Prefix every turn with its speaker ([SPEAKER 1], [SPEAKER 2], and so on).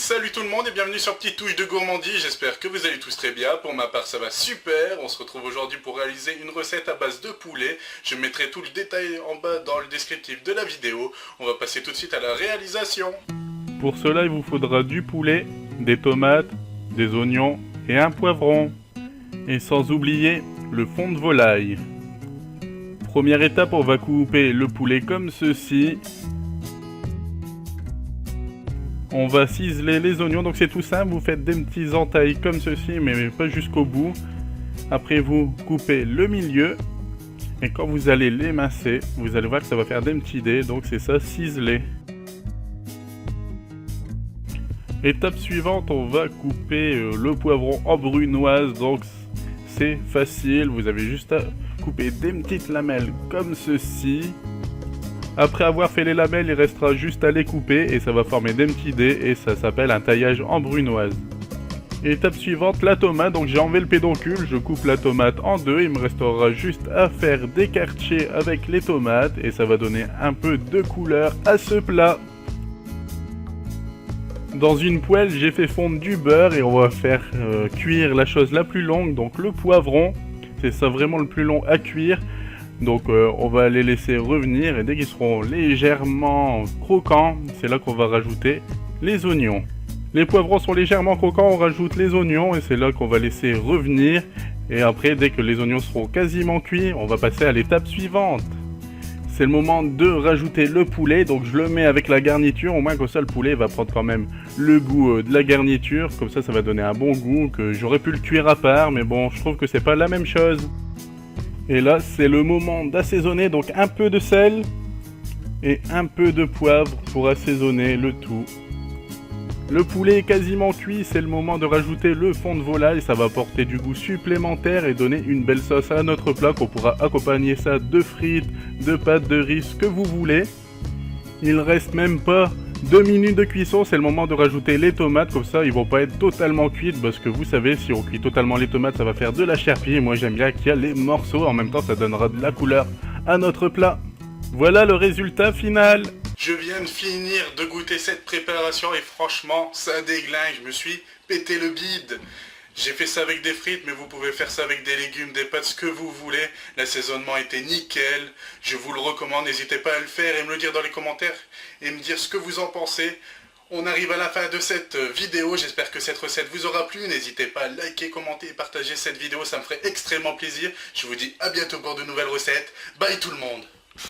[SPEAKER 1] Salut tout le monde et bienvenue sur Petite Touche de Gourmandise, j'espère que vous allez tous très bien, pour ma part ça va super, on se retrouve aujourd'hui pour réaliser une recette à base de poulet, je mettrai tout le détail en bas dans le descriptif de la vidéo, on va passer tout de suite à la réalisation.
[SPEAKER 2] Pour cela il vous faudra du poulet, des tomates, des oignons et un poivron, et sans oublier le fond de volaille. Première étape, on va couper le poulet comme ceci. On va ciseler les oignons, donc c'est tout simple, vous faites des petits entailles comme ceci, mais pas jusqu'au bout. Après vous coupez le milieu, et quand vous allez l'émincer, vous allez voir que ça va faire des petits dés, donc c'est ça, ciseler. Étape suivante, on va couper le poivron en brunoise, donc c'est facile, vous avez juste à couper des petites lamelles comme ceci. Après avoir fait les lamelles, il restera juste à les couper et ça va former des petits dés et ça s'appelle un taillage en brunoise. Étape suivante, la tomate, donc j'ai enlevé le pédoncule, je coupe la tomate en deux, il me restera juste à faire des quartiers avec les tomates et ça va donner un peu de couleur à ce plat. Dans une poêle, j'ai fait fondre du beurre et on va faire cuire la chose la plus longue, donc le poivron, c'est ça vraiment le plus long à cuire. Donc on va les laisser revenir et dès qu'ils seront légèrement croquants, c'est là qu'on va rajouter les oignons. Les poivrons sont légèrement croquants, on rajoute les oignons et c'est là qu'on va laisser revenir. Et après, dès que les oignons seront quasiment cuits, on va passer à l'étape suivante. C'est le moment de rajouter le poulet, donc je le mets avec la garniture, au moins comme ça le poulet va prendre quand même le goût de la garniture. Comme ça, ça va donner un bon goût, que j'aurais pu le cuire à part, mais bon, je trouve que c'est pas la même chose. Et là, c'est le moment d'assaisonner, donc un peu de sel et un peu de poivre pour assaisonner le tout. Le poulet est quasiment cuit, c'est le moment de rajouter le fond de volaille, ça va apporter du goût supplémentaire et donner une belle sauce à notre plat qu'on pourra accompagner ça de frites, de pâtes, de riz, ce que vous voulez. Il reste même pas 2 minutes de cuisson, c'est le moment de rajouter les tomates, comme ça ils vont pas être totalement cuites, parce que vous savez, si on cuit totalement les tomates, ça va faire de la charpie, et moi j'aime bien qu'il y a les morceaux, en même temps ça donnera de la couleur à notre plat. Voilà le résultat final.
[SPEAKER 1] Je viens de finir de goûter cette préparation et franchement ça déglingue, je me suis pété le bide. J'ai fait ça avec des frites, mais vous pouvez faire ça avec des légumes, des pâtes, ce que vous voulez. L'assaisonnement était nickel. Je vous le recommande, n'hésitez pas à le faire et me le dire dans les commentaires et me dire ce que vous en pensez. On arrive à la fin de cette vidéo, j'espère que cette recette vous aura plu. N'hésitez pas à liker, commenter et partager cette vidéo, ça me ferait extrêmement plaisir. Je vous dis à bientôt pour de nouvelles recettes. Bye tout le monde.